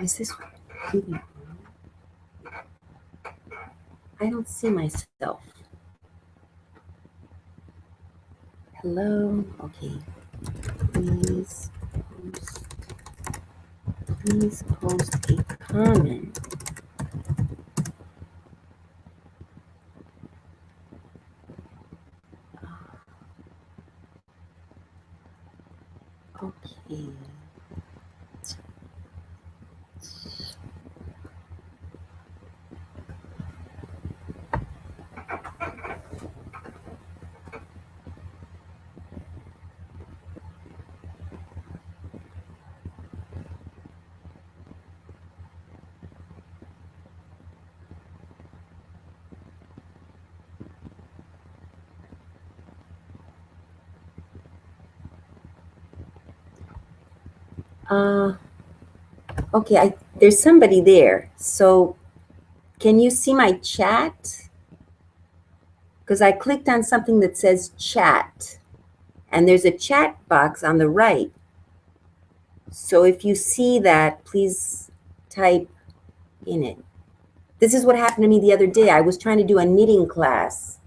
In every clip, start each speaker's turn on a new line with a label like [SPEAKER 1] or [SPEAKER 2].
[SPEAKER 1] Is this even on? I don't see myself. Hello? Okay. Please post a comment. Okay. Okay, there's somebody there. So can you see my chat? Because I clicked on something that says chat, and there's a chat box on the right. So if you see that, please type in it. This is what happened to me the other day. I was trying to do a knitting class.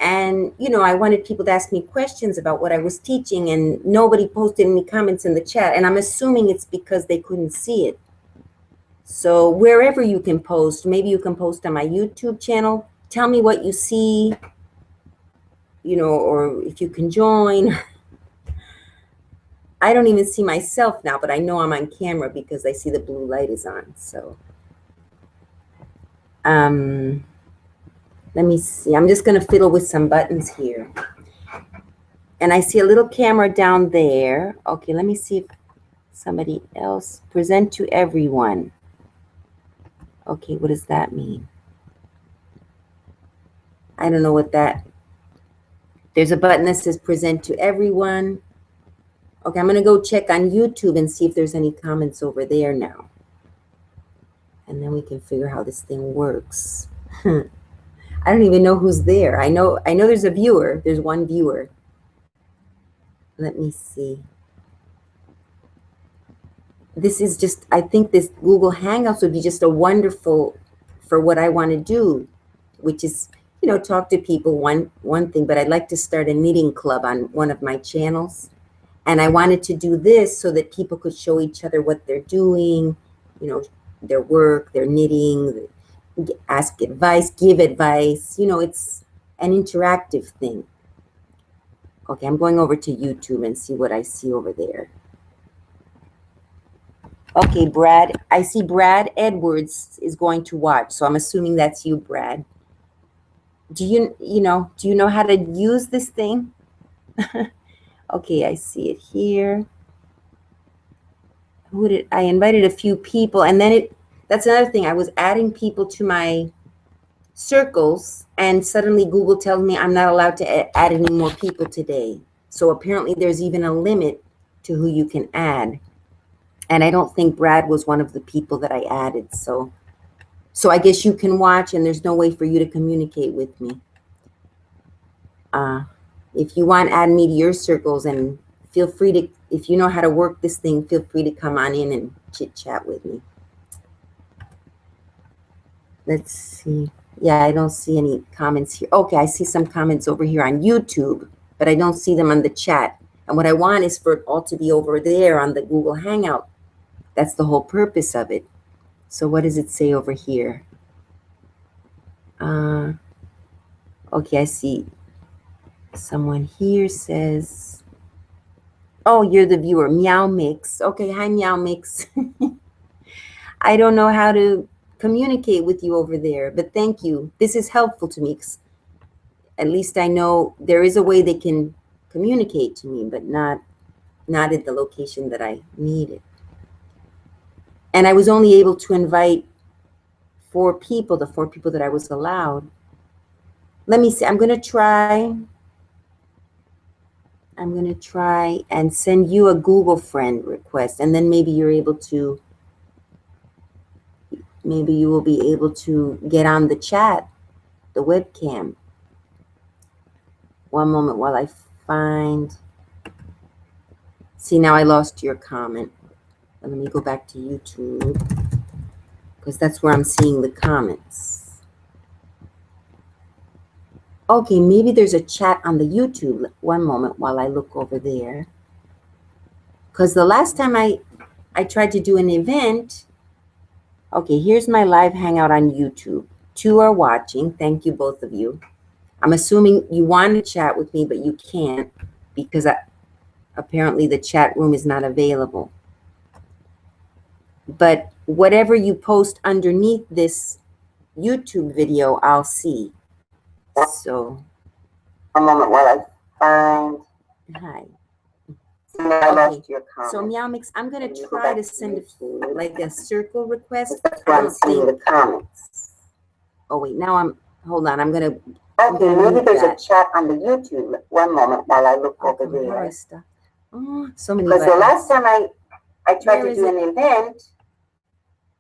[SPEAKER 1] And, you know, I wanted people to ask me questions about what I was teaching, and nobody posted any comments in the chat. And I'm assuming it's because they couldn't see it. So wherever you can post, maybe you can post on my YouTube channel. Tell me what you see, you know, or if you can join. I don't even see myself now, but I know I'm on camera because I see the blue light is on. So let me see. I'm just going to fiddle with some buttons here. And I see a little camera down there. Okay, let me see if somebody else. Present to everyone. Okay, what does that mean? I don't know what that. There's a button that says present to everyone. Okay, I'm going to go check on YouTube and see if there's any comments over there now. And then we can figure how this thing works. I don't even know who's there. I know there's a viewer. There's one viewer. Let me see. This is just, I think this Google Hangouts would be just a wonderful for what I want to do, which is, you know, talk to people, one thing, but I'd like to start a knitting club on one of my channels. And I wanted to do this so that people could show each other what they're doing, you know, their work, their knitting, ask advice, give advice. You know, it's an interactive thing. Okay, I'm going over to YouTube and see what I see over there. Okay, Brad, I see Brad Edwards is going to watch, so I'm assuming that's you, Brad. Do you know how to use this thing? Okay, I see it here. I invited a few people, and then that's another thing. I was adding people to my circles, and suddenly Google tells me I'm not allowed to add any more people today. So apparently there's even a limit to who you can add. And I don't think Brad was one of the people that I added. So I guess you can watch, and there's no way for you to communicate with me. If you want, add me to your circles, and feel free to, if you know how to work this thing, feel free to come on in and chit chat with me. Let's see. Yeah, I don't see any comments here. Okay, I see some comments over here on YouTube, but I don't see them on the chat. And what I want is for it all to be over there on the Google Hangout. That's the whole purpose of it. So what does it say over here? Okay, I see someone here says, oh, you're the viewer, Meow Mix. Okay, hi, Meow Mix. I don't know how to communicate with you over there, but thank you. This is helpful to me, 'cause at least I know there is a way they can communicate to me, but not at the location that I need it. And I was only able to invite 4 people, the 4 people that I was allowed. Let me see. I'm going to try and send you a Google friend request, and then maybe you're able to, maybe you will be able to get on the chat, the webcam. One moment while I find. See, now I lost your comment. Let me go back to YouTube because that's where I'm seeing the comments. Okay, maybe there's a chat on the YouTube. One moment while I look over there. Because the last time I tried to do an event, okay, here's my live hangout on YouTube. 2 are watching. Thank you, both of you. I'm assuming you want to chat with me, but you can't because apparently the chat room is not available. But whatever you post underneath this YouTube video, I'll see. So, a moment while I find. Hi. Okay. So Meow Mix, I'm gonna try to send like a circle request. That's why I'm seeing the comments. Oh wait, now hold on. I'm gonna. Okay, maybe there's a chat on the YouTube. One moment while I look over there. Oh, so many. Because the last time I tried to do an event.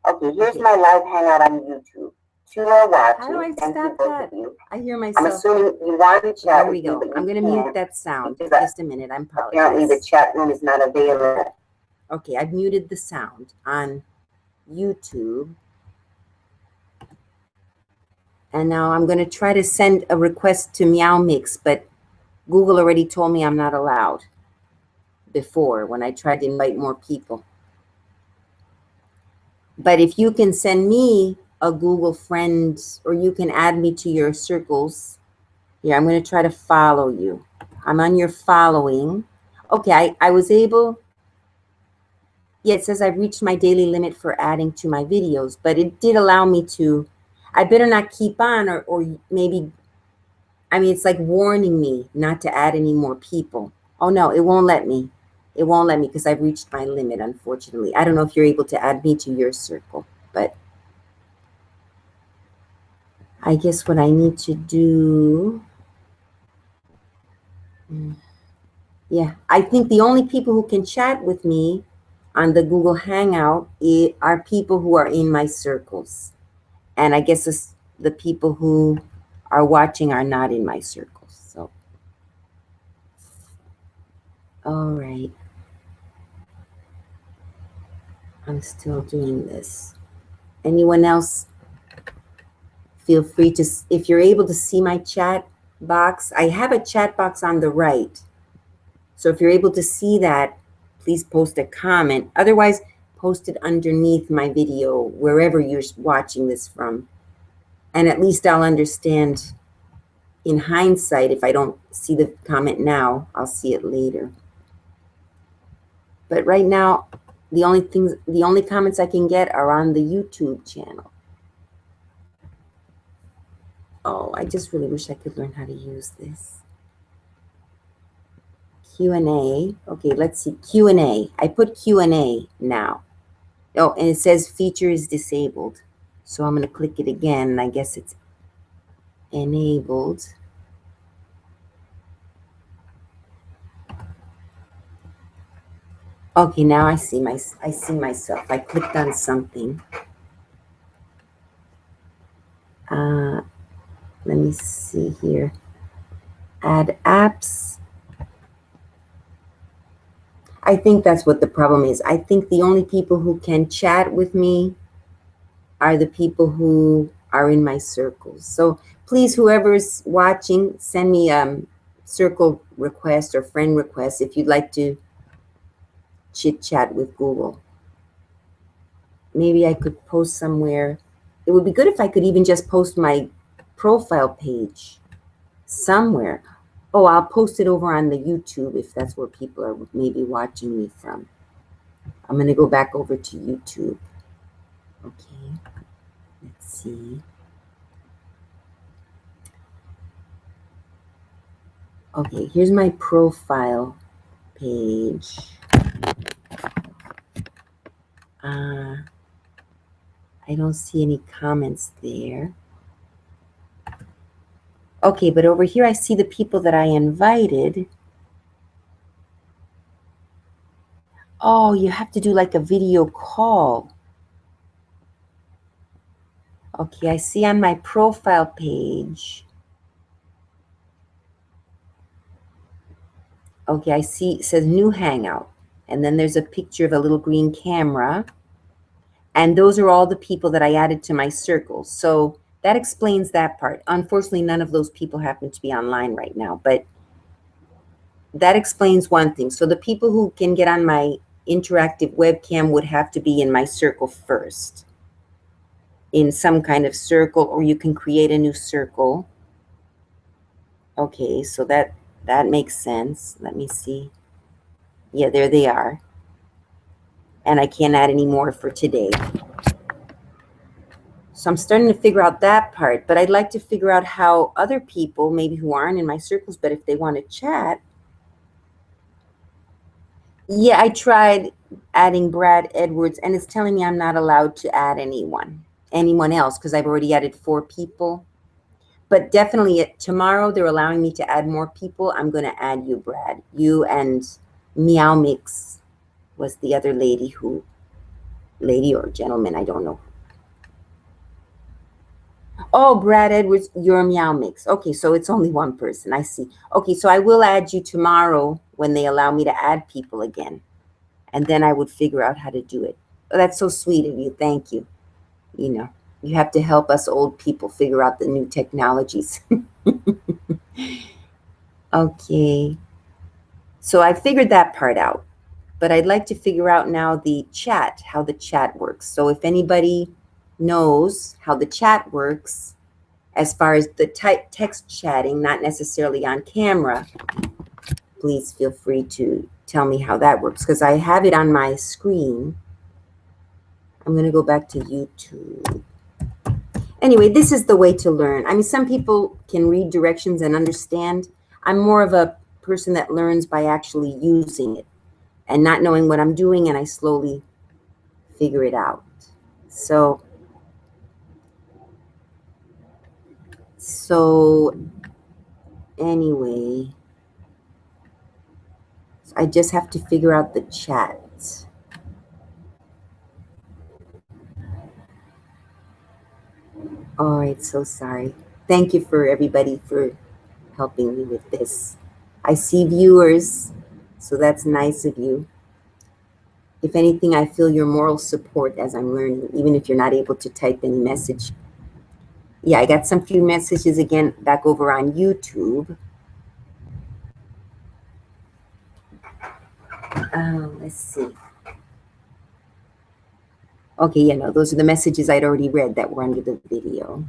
[SPEAKER 1] Okay, here's my live hangout on YouTube. 2 are watching. How do I stop that? I hear myself. I'm assuming you want to chat. There we go. I'm going to mute that sound. Just a minute. I'm apologizing. Apparently the chat room is not available. Okay, I've muted the sound on YouTube. And now I'm going to try to send a request to Meow Mix, but Google already told me I'm not allowed before when I tried to invite more people. But if you can send me a Google friend, or you can add me to your circles. Here, I'm going to try to follow you. I'm on your following. Okay, I was able. Yeah, it says I've reached my daily limit for adding to my videos, but it did allow me to. I better not keep on, or maybe, I mean, it's like warning me not to add any more people. Oh no, it won't let me. It won't let me because I've reached my limit, unfortunately. I don't know if you're able to add me to your circle, but I guess what I need to do, yeah, I think the only people who can chat with me on the Google Hangout are people who are in my circles. And I guess the people who are watching are not in my circles. So, all right. I'm still doing this. Anyone else? Feel free to, if you're able to see my chat box, I have a chat box on the right. So if you're able to see that, please post a comment. Otherwise, post it underneath my video, wherever you're watching this from. And at least I'll understand in hindsight. If I don't see the comment now, I'll see it later. But right now, the only comments I can get are on the YouTube channel. Oh, I just really wish I could learn how to use this. Q&A. Okay, let's see. Q&A. I put Q&A now. Oh, and it says feature is disabled. So I'm going to click it again, and I guess it's enabled. Okay, now I see myself. I clicked on something. Let me see here. Add apps. I think that's what the problem is. I think the only people who can chat with me are the people who are in my circles. So please, whoever's watching, send me circle request or friend request if you'd like to chit chat with Google. Maybe I could post somewhere. It would be good if I could even just post my profile page somewhere. Oh, I'll post it over on the YouTube if that's where people are maybe watching me from. I'm going to go back over to YouTube. Okay, let's see. Okay, here's my profile page. I don't see any comments there. Okay, but over here I see the people that I invited. Oh, you have to do like a video call. Okay, I see on my profile page. Okay, I see it says new Hangout. And then there's a picture of a little green camera. And those are all the people that I added to my circles. So that explains that part. Unfortunately, none of those people happen to be online right now, but that explains one thing. So the people who can get on my interactive webcam would have to be in my circle first, in some kind of circle, or you can create a new circle. Okay, so that makes sense. Let me see. Yeah, there they are. And I can't add any more for today. So I'm starting to figure out that part, but I'd like to figure out how other people, maybe who aren't in my circles, but if they want to chat. Yeah, I tried adding Brad Edwards, and it's telling me I'm not allowed to add anyone else, because I've already added 4 people. But definitely tomorrow they're allowing me to add more people. I'm going to add you, Brad. You and Meow Mix was the other lady or gentleman, I don't know. Oh, Brad Edwards, you're Meow Mix. Okay, so it's only one person. I see. Okay, so I will add you tomorrow when they allow me to add people again. And then I would figure out how to do it. Oh, that's so sweet of you. Thank you. You know, you have to help us old people figure out the new technologies. Okay. So I figured that part out. But I'd like to figure out now the chat, how the chat works. So if anybody knows how the chat works, as far as the text chatting, not necessarily on camera, please feel free to tell me how that works, because I have it on my screen. I'm going to go back to YouTube. Anyway, this is the way to learn. I mean, some people can read directions and understand. I'm more of a person that learns by actually using it and not knowing what I'm doing, and I slowly figure it out. So anyway, I just have to figure out the chat. All right, so sorry. Thank you for everybody for helping me with this. I see viewers, so that's nice of you. If anything, I feel your moral support as I'm learning, even if you're not able to type any message. Yeah, I got some few messages again back over on YouTube. Let's see. Okay, yeah, no, those are the messages I'd already read that were under the video.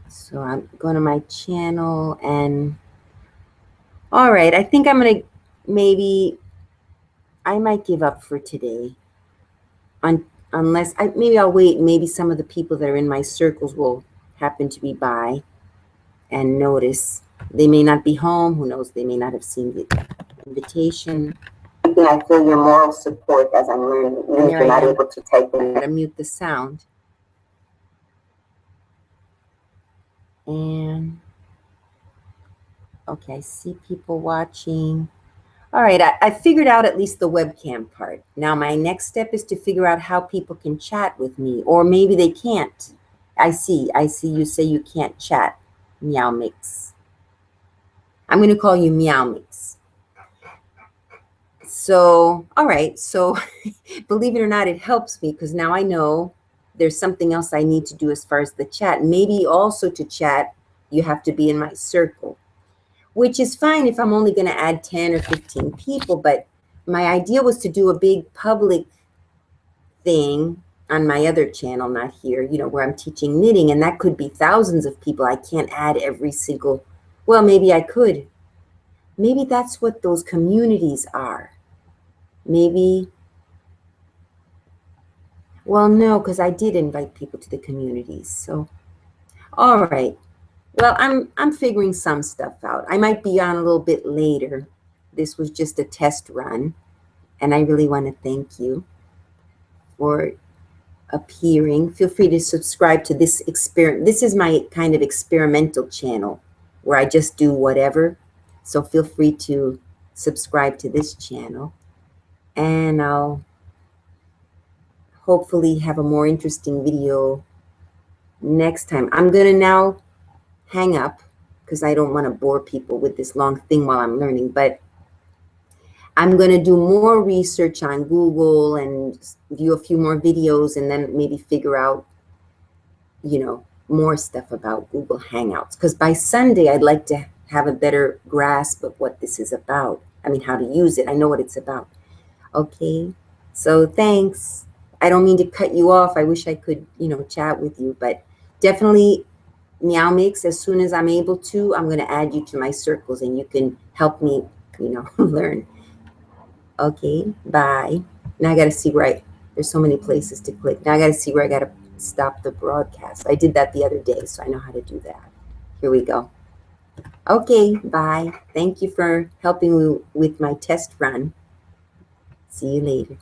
[SPEAKER 1] So I'm going to my channel and, all right, I think I'm going to I might give up for today. Unless, maybe I'll wait. Maybe some of the people that are in my circles will happen to be by and notice. They may not be home. Who knows? They may not have seen the invitation. I feel your moral support as I'm learning. Even if you're not able to type in. I gotta mute the sound. And okay, I see people watching. All right, I figured out at least the webcam part. Now my next step is to figure out how people can chat with me, or maybe they can't. I see you say you can't chat, Meow Mix. I'm going to call you Meow Mix. So, all right, so believe it or not, it helps me because now I know there's something else I need to do as far as the chat. Maybe also to chat, you have to be in my circle, which is fine if I'm only going to add 10 or 15 people. But my idea was to do a big public thing on my other channel, not here, you know, where I'm teaching knitting, and that could be thousands of people. I can't add every single, well, maybe I could. Maybe that's what those communities are. Maybe, well, no, because I did invite people to the communities. So, all right. Well, I'm figuring some stuff out. I might be on a little bit later. This was just a test run, and I really want to thank you for appearing. Feel free to subscribe to this experiment. This is my kind of experimental channel where I just do whatever. So feel free to subscribe to this channel, and I'll hopefully have a more interesting video next time. I'm going to now hang up because I don't want to bore people with this long thing while I'm learning, but I'm going to do more research on Google and view a few more videos and then maybe figure out, more stuff about Google Hangouts. Because by Sunday, I'd like to have a better grasp of what this is about. I mean, how to use it. I know what it's about. Okay. So thanks. I don't mean to cut you off. I wish I could, chat with you, but definitely Meow Mix, as soon as I'm able to, I'm going to add you to my circles and you can help me, learn. Okay, bye. Now I got to see where there's so many places to click. Now I got to see where I got to stop the broadcast. I did that the other day, so I know how to do that. Here we go. Okay, bye. Thank you for helping me with my test run. See you later.